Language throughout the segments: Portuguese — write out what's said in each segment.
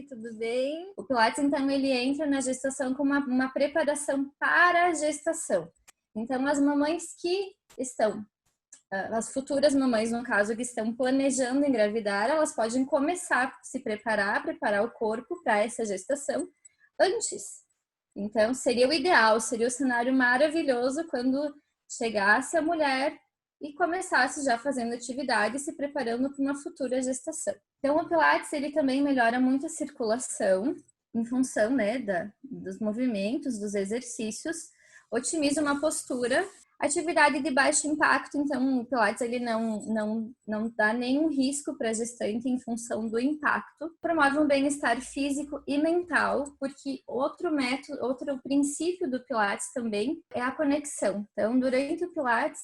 tudo bem? O Pilates, então, ele entra na gestação como uma preparação para a gestação. Então, as mamães que estão, as futuras mamães, no caso, que estão planejando engravidar, elas podem começar a se preparar o corpo para essa gestação antes. Então, seria o ideal, seria o cenário maravilhoso quando chegasse a mulher e começasse já fazendo atividade, se preparando para uma futura gestação. Então, o Pilates, ele também melhora muito a circulação, em função, né, dos movimentos, dos exercícios, otimiza uma postura. Atividade de baixo impacto, então o Pilates ele não dá nenhum risco para a gestante em função do impacto. Promove um bem-estar físico e mental, porque outro princípio do Pilates também é a conexão. Então, durante o Pilates,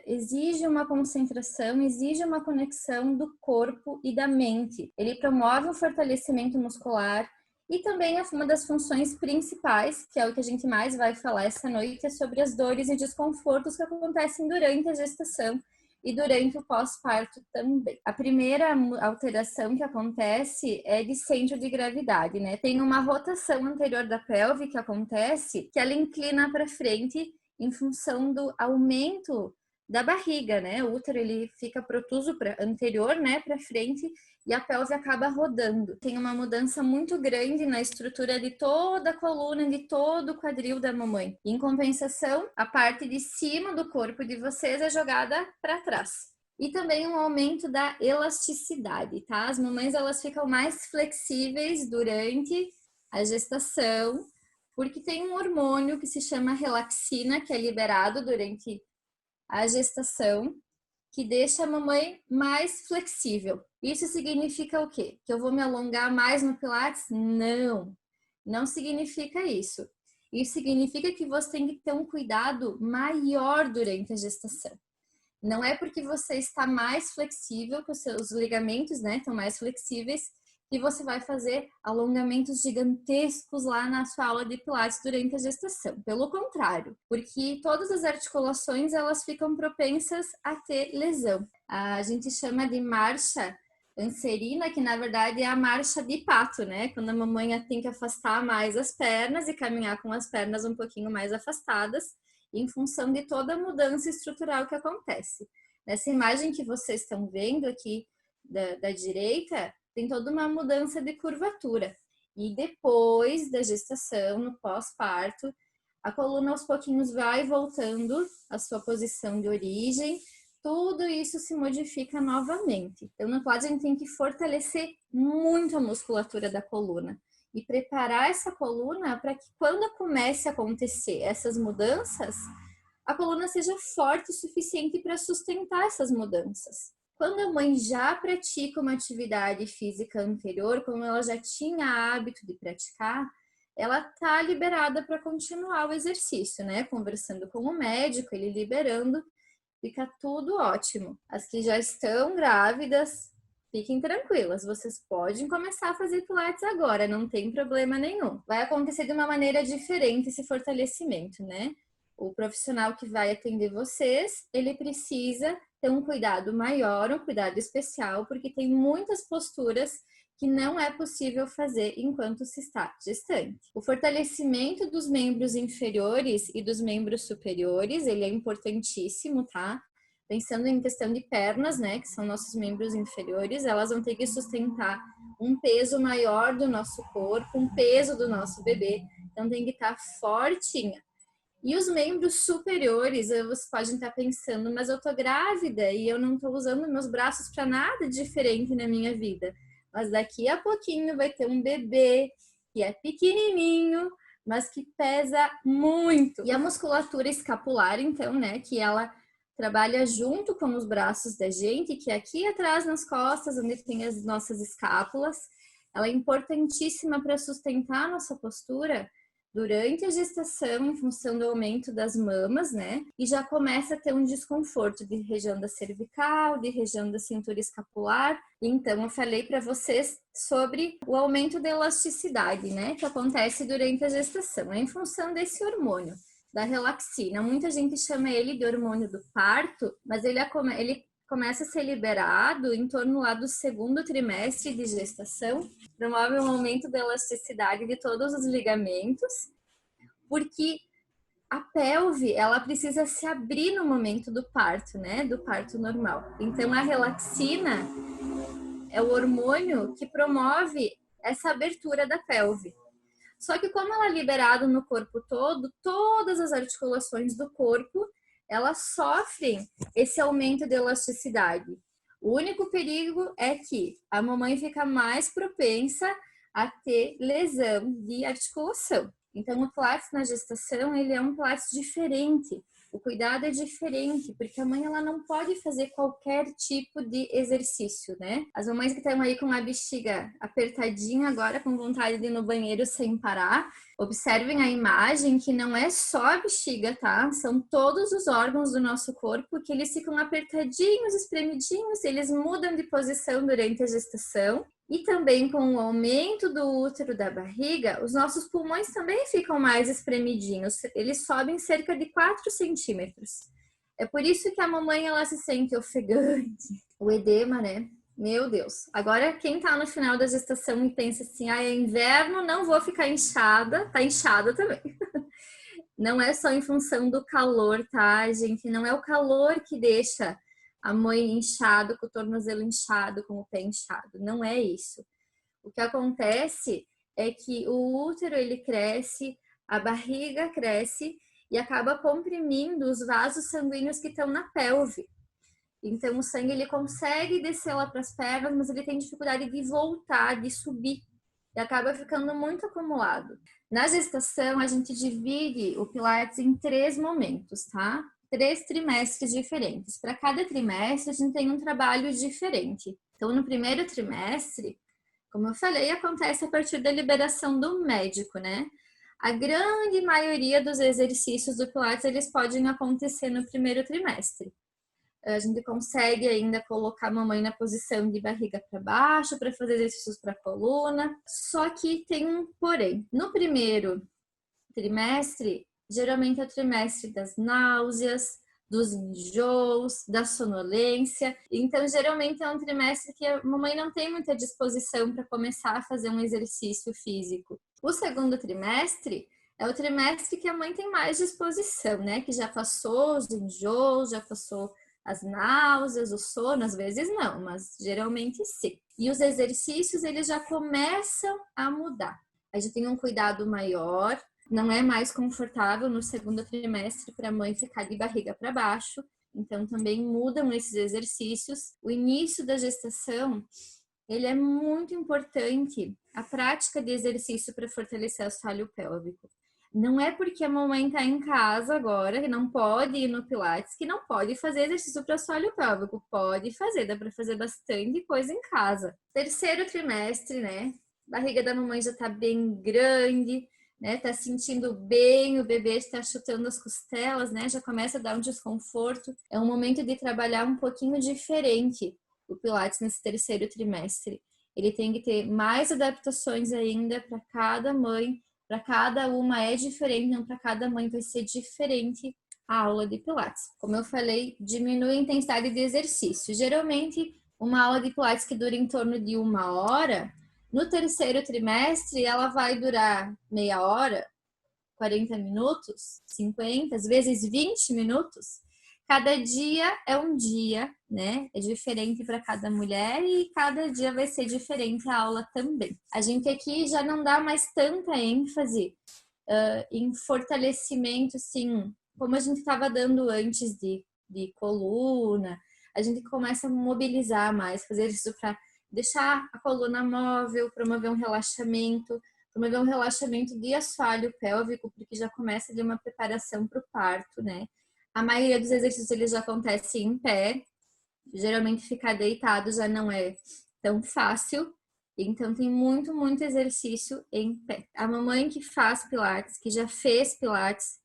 exige uma concentração, exige uma conexão do corpo e da mente. Ele promove o fortalecimento muscular, e também uma das funções principais, que é o que a gente mais vai falar essa noite, é sobre as dores e desconfortos que acontecem durante a gestação e durante o pós-parto também. A primeira alteração que acontece é de centro de gravidade, né? Tem uma rotação anterior da pelve que acontece, que ela inclina para frente em função do aumento da barriga, né? O útero ele fica protuso anterior, né, para frente, e a pelve acaba rodando. Tem uma mudança muito grande na estrutura de toda a coluna, de todo o quadril da mamãe. Em compensação, a parte de cima do corpo de vocês é jogada para trás. E também um aumento da elasticidade, tá? As mamães elas ficam mais flexíveis durante a gestação, porque tem um hormônio que se chama relaxina, que é liberado durante a gestação, que deixa a mamãe mais flexível. Isso significa o quê? Que eu vou me alongar mais no Pilates? Não, não significa isso. Isso significa que você tem que ter um cuidado maior durante a gestação. Não é porque você está mais flexível, que os seus ligamentos, né, estão mais flexíveis, que você vai fazer alongamentos gigantescos lá na sua aula de Pilates durante a gestação. Pelo contrário, porque todas as articulações elas ficam propensas a ter lesão. A gente chama de marcha anserina, que na verdade é a marcha de pato, né? Quando a mamãe tem que afastar mais as pernas e caminhar com as pernas um pouquinho mais afastadas, em função de toda a mudança estrutural que acontece. Nessa imagem que vocês estão vendo aqui da direita, tem toda uma mudança de curvatura. E depois da gestação, no pós-parto, a coluna aos pouquinhos vai voltando à sua posição de origem, tudo isso se modifica novamente. Então, no Pilates, a gente tem que fortalecer muito a musculatura da coluna e preparar essa coluna para que quando comece a acontecer essas mudanças, a coluna seja forte o suficiente para sustentar essas mudanças. Quando a mãe já pratica uma atividade física anterior, como ela já tinha hábito de praticar, ela tá liberada para continuar o exercício, né? Conversando com o médico, ele liberando, fica tudo ótimo. As que já estão grávidas, fiquem tranquilas, vocês podem começar a fazer Pilates agora, não tem problema nenhum. Vai acontecer de uma maneira diferente esse fortalecimento, né? O profissional que vai atender vocês, ele precisa ter um cuidado maior, um cuidado especial, porque tem muitas posturas que não é possível fazer enquanto se está gestante. O fortalecimento dos membros inferiores e dos membros superiores, ele é importantíssimo, tá? Pensando em questão de pernas, né, que são nossos membros inferiores, elas vão ter que sustentar um peso maior do nosso corpo, um peso do nosso bebê, então tem que estar fortinha. E os membros superiores, vocês podem estar pensando, mas eu tô grávida e eu não tô usando meus braços para nada diferente na minha vida. Mas daqui a pouquinho vai ter um bebê que é pequenininho, mas que pesa muito. E a musculatura escapular, então, né, que ela trabalha junto com os braços da gente, que é aqui atrás nas costas, onde tem as nossas escápulas, ela é importantíssima para sustentar a nossa postura durante a gestação, em função do aumento das mamas, né? E já começa a ter um desconforto de região da cervical, de região da cintura escapular. Então, eu falei para vocês sobre o aumento da elasticidade, né? Que acontece durante a gestação, em função desse hormônio, da relaxina. Muita gente chama ele de hormônio do parto, mas ele começa a ser liberado em torno lá do segundo trimestre de gestação, promove um aumento da elasticidade de todos os ligamentos, porque a pelve, ela precisa se abrir no momento do parto, né? Do parto normal. Então, a relaxina é o hormônio que promove essa abertura da pelve. Só que como ela é liberada no corpo todo, todas as articulações do corpo, elas sofrem esse aumento de elasticidade. O único perigo é que a mamãe fica mais propensa a ter lesão de articulação. Então, o Pilates na gestação, ele é um Pilates diferente. O cuidado é diferente, porque a mãe ela não pode fazer qualquer tipo de exercício, né? As mamães que estão aí com a bexiga apertadinha agora, com vontade de ir no banheiro sem parar, observem a imagem que não é só a bexiga, tá? São todos os órgãos do nosso corpo que eles ficam apertadinhos, espremidinhos, eles mudam de posição durante a gestação. E também com o aumento do útero da barriga, os nossos pulmões também ficam mais espremidinhos. Eles sobem cerca de 4 centímetros. É por isso que a mamãe ela se sente ofegante. O edema, né? Meu Deus. Agora, quem tá no final da gestação e pensa assim, é inverno, não vou ficar inchada, tá inchada também. Não é só em função do calor, tá, gente? Não é o calor que deixa a mãe inchado, com o tornozelo inchado, com o pé inchado. Não é isso. O que acontece é que o útero ele cresce, a barriga cresce e acaba comprimindo os vasos sanguíneos que estão na pelve. Então o sangue ele consegue descer lá para as pernas, mas ele tem dificuldade de voltar, de subir. E acaba ficando muito acumulado. Na gestação, a gente divide o Pilates em 3 momentos, tá? 3 trimestres diferentes. Para cada trimestre, a gente tem um trabalho diferente. Então, no primeiro trimestre, como eu falei, acontece a partir da liberação do médico, né? A grande maioria dos exercícios do Pilates, eles podem acontecer no primeiro trimestre. A gente consegue ainda colocar a mamãe na posição de barriga para baixo para fazer exercícios para a coluna. Só que tem um porém. No primeiro trimestre, geralmente é o trimestre das náuseas, dos enjoos, da sonolência. Então, geralmente é um trimestre que a mamãe não tem muita disposição para começar a fazer um exercício físico. O segundo trimestre é o trimestre que a mãe tem mais disposição, né? Que já passou os enjoos, já passou as náuseas, o sono, às vezes não, mas geralmente sim. E os exercícios, eles já começam a mudar. A gente tem um cuidado maior, não é mais confortável no segundo trimestre para a mãe ficar de barriga para baixo, então também mudam esses exercícios. O início da gestação, ele é muito importante, a prática de exercício para fortalecer o assoalho pélvico. Não é porque a mamãe está em casa agora, que não pode ir no Pilates, que não pode fazer exercício para assoalho pélvico. Pode fazer, dá para fazer bastante coisa em casa. Terceiro trimestre, né? A barriga da mamãe já está bem grande, né? Tá sentindo bem, o bebê está chutando as costelas, né? Já começa a dar um desconforto. É um momento de trabalhar um pouquinho diferente o Pilates nesse terceiro trimestre. Ele tem que ter mais adaptações ainda para cada mãe. Para cada uma é diferente, não para cada mãe vai ser diferente a aula de Pilates. Como eu falei, diminui a intensidade de exercício. Geralmente, uma aula de Pilates que dura em torno de 1 hora, no terceiro trimestre, ela vai durar meia hora, 40 minutos, 50, às vezes 20 minutos. Cada dia é um dia, né? É diferente para cada mulher e cada dia vai ser diferente a aula também. A gente aqui já não dá mais tanta ênfase em fortalecimento, assim, como a gente estava dando antes de coluna. A gente começa a mobilizar mais, fazer isso para deixar a coluna móvel, promover um relaxamento de assoalho pélvico, porque já começa de uma preparação para o parto, né? A maioria dos exercícios eles já acontecem em pé, geralmente ficar deitado já não é tão fácil, então tem muito exercício em pé. A mamãe que faz Pilates, que já fez Pilates,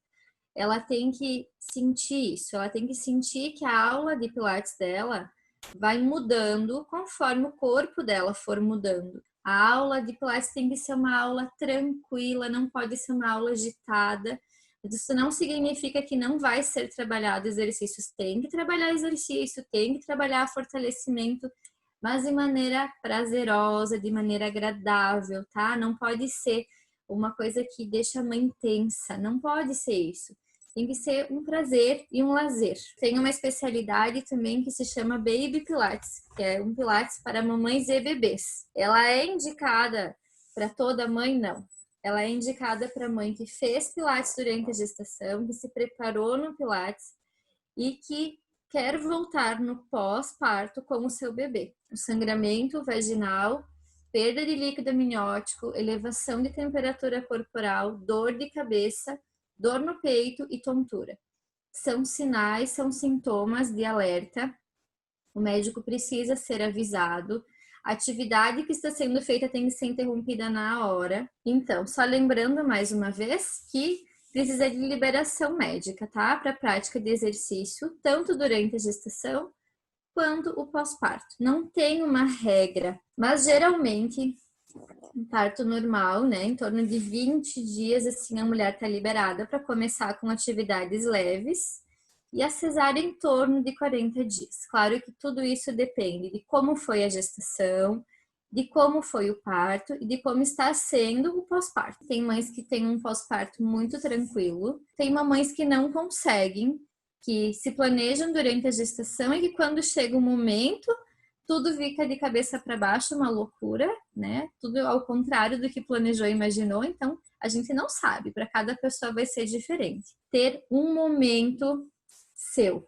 ela tem que sentir isso, ela tem que sentir que a aula de Pilates dela vai mudando conforme o corpo dela for mudando. A aula de Pilates tem que ser uma aula tranquila, não pode ser uma aula agitada, Isso não significa que não vai ser trabalhado exercícios. Tem que trabalhar exercício, tem que trabalhar fortalecimento, mas de maneira prazerosa, de maneira agradável, tá? Não pode ser uma coisa que deixa a mãe tensa, não pode ser isso. Tem que ser um prazer e um lazer. Tem uma especialidade também que se chama Baby Pilates, que é um Pilates para mamães e bebês. Ela é indicada para toda mãe? Não. Ela é indicada para mãe que fez Pilates durante a gestação, que se preparou no Pilates e que quer voltar no pós-parto com o seu bebê. O sangramento vaginal, perda de líquido amniótico, elevação de temperatura corporal, dor de cabeça, dor no peito e tontura. São sinais, são sintomas de alerta. O médico precisa ser avisado. A atividade que está sendo feita tem que ser interrompida na hora. Então, só lembrando mais uma vez que precisa de liberação médica, tá? Para prática de exercício, tanto durante a gestação quanto o pós-parto. Não tem uma regra, mas geralmente um parto normal, né? Em torno de 20 dias, assim, a mulher tá liberada para começar com atividades leves e a cesárea em torno de 40 dias. Claro que tudo isso depende de como foi a gestação, de como foi o parto e de como está sendo o pós-parto. Tem mães que têm um pós-parto muito tranquilo, tem mamães que não conseguem, que se planejam durante a gestação e que quando chega o momento tudo fica de cabeça para baixo, uma loucura, né? Tudo ao contrário do que planejou e imaginou. Então, a gente não sabe, para cada pessoa vai ser diferente. Ter um momento seu.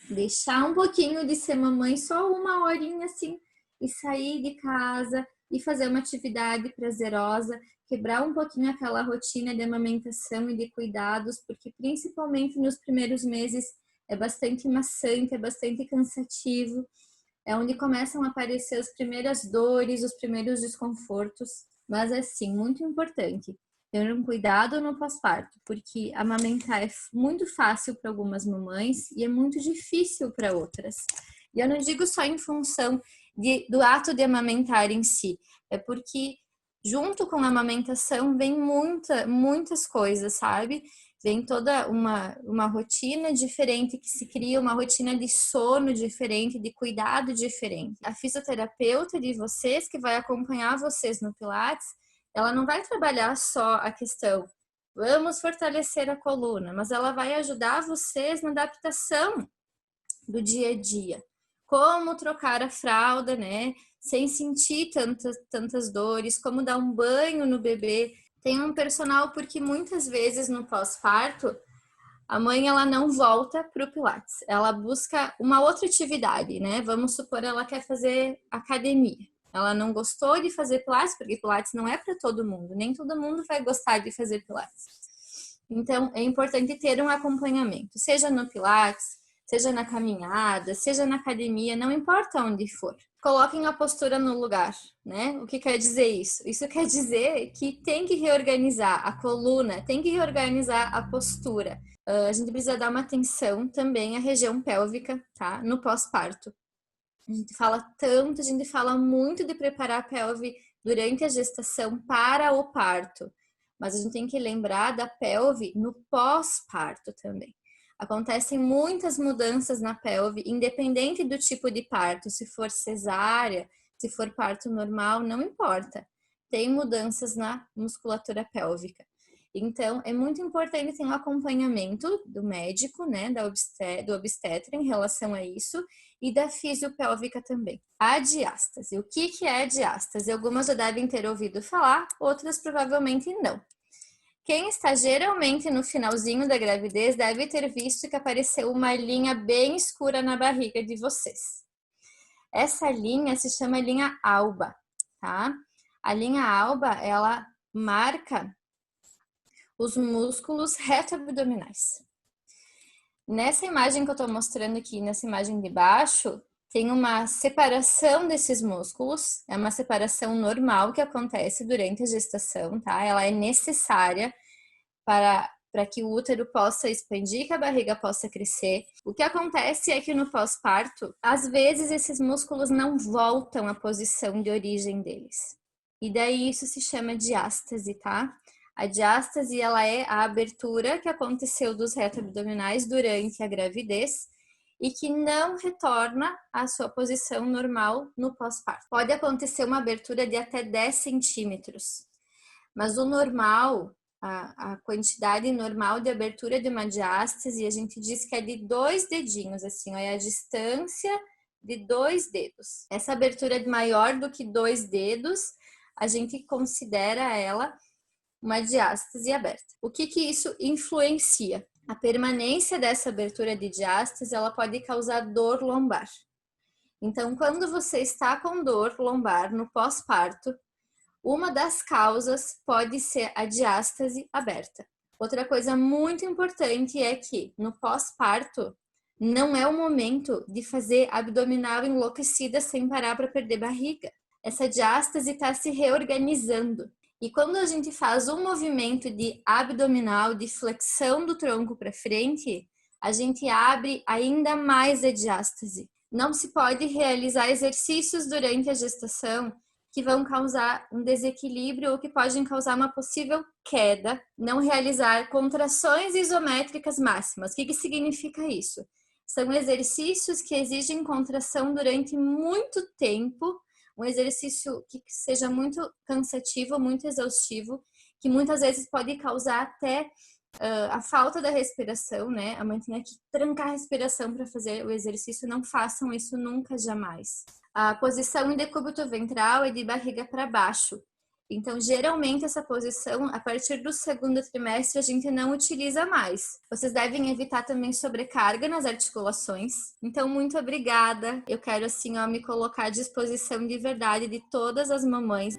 Deixar um pouquinho de ser mamãe, só uma horinha assim, e sair de casa e fazer uma atividade prazerosa, quebrar um pouquinho aquela rotina de amamentação e de cuidados, porque principalmente nos primeiros meses é bastante maçante, é bastante cansativo. É onde começam a aparecer as primeiras dores, os primeiros desconfortos, mas é sim muito importante ter um cuidado no pós-parto, porque amamentar é muito fácil para algumas mamães e é muito difícil para outras. E eu não digo só em função do ato de amamentar em si, é porque junto com a amamentação vem muitas coisas, sabe? Vem toda uma rotina diferente que se cria, uma rotina de sono diferente, de cuidado diferente. A fisioterapeuta de vocês, que vai acompanhar vocês no Pilates, ela não vai trabalhar só a questão, vamos fortalecer a coluna, mas ela vai ajudar vocês na adaptação do dia a dia. Como trocar a fralda, né? Sem sentir tantas dores, como dar um banho no bebê. Tem um personal porque muitas vezes no pós-parto a mãe ela não volta para o Pilates, ela busca uma outra atividade, né? Vamos supor ela quer fazer academia. Ela não gostou de fazer Pilates, porque Pilates não é para todo mundo, nem todo mundo vai gostar de fazer Pilates. Então é importante ter um acompanhamento, seja no Pilates, seja na caminhada, seja na academia, não importa onde for. Coloquem a postura no lugar, né? O que quer dizer isso? Isso quer dizer que tem que reorganizar a coluna, tem que reorganizar a postura. A gente precisa dar uma atenção também à região pélvica, tá? No pós-parto. A gente fala muito de preparar a pelve durante a gestação para o parto, mas a gente tem que lembrar da pelve no pós-parto também. Acontecem muitas mudanças na pelve, independente do tipo de parto, se for cesárea, se for parto normal, não importa. Tem mudanças na musculatura pélvica. Então, é muito importante ter um acompanhamento do médico, né, do obstetra em relação a isso e da fisiopélvica também. A diástase. O que é a diástase? Algumas já devem ter ouvido falar, outras provavelmente não. Quem está geralmente no finalzinho da gravidez deve ter visto que apareceu uma linha bem escura na barriga de vocês. Essa linha se chama linha alba, tá? A linha alba, ela marca os músculos reto-abdominais. Nessa imagem que eu estou mostrando aqui, nessa imagem de baixo, tem uma separação desses músculos, é uma separação normal que acontece durante a gestação, tá? Ela é necessária para que o útero possa expandir, que a barriga possa crescer. O que acontece é que no pós-parto, às vezes esses músculos não voltam à posição de origem deles. E daí isso se chama diástase, tá? A diástase, ela é a abertura que aconteceu dos reto-abdominais durante a gravidez e que não retorna à sua posição normal no pós-parto. Pode acontecer uma abertura de até 10 centímetros, mas o normal, a quantidade normal de abertura de uma diástase, a gente diz que é de 2 dedinhos, assim, ó, é a distância de 2 dedos. Essa abertura é maior do que 2 dedos, a gente considera ela uma diástase aberta. O que isso influencia? A permanência dessa abertura de diástase, ela pode causar dor lombar. Então, quando você está com dor lombar no pós-parto, uma das causas pode ser a diástase aberta. Outra coisa muito importante é que no pós-parto não é o momento de fazer abdominal enlouquecida sem parar para perder barriga. Essa diástase está se reorganizando. E quando a gente faz um movimento de abdominal, de flexão do tronco para frente, a gente abre ainda mais a diástase. Não se pode realizar exercícios durante a gestação que vão causar um desequilíbrio ou que podem causar uma possível queda. Não realizar contrações isométricas máximas. O que significa isso? São exercícios que exigem contração durante muito tempo, um exercício que seja muito cansativo, muito exaustivo, que muitas vezes pode causar até a falta da respiração, né? A mãe tem que trancar a respiração para fazer o exercício. Não façam isso nunca, jamais. A posição em decúbito ventral é de barriga para baixo. Então, geralmente, essa posição, a partir do segundo trimestre, a gente não utiliza mais. Vocês devem evitar também sobrecarga nas articulações. Então, muito obrigada. Eu quero, assim, ó, me colocar à disposição de verdade de todas as mamães.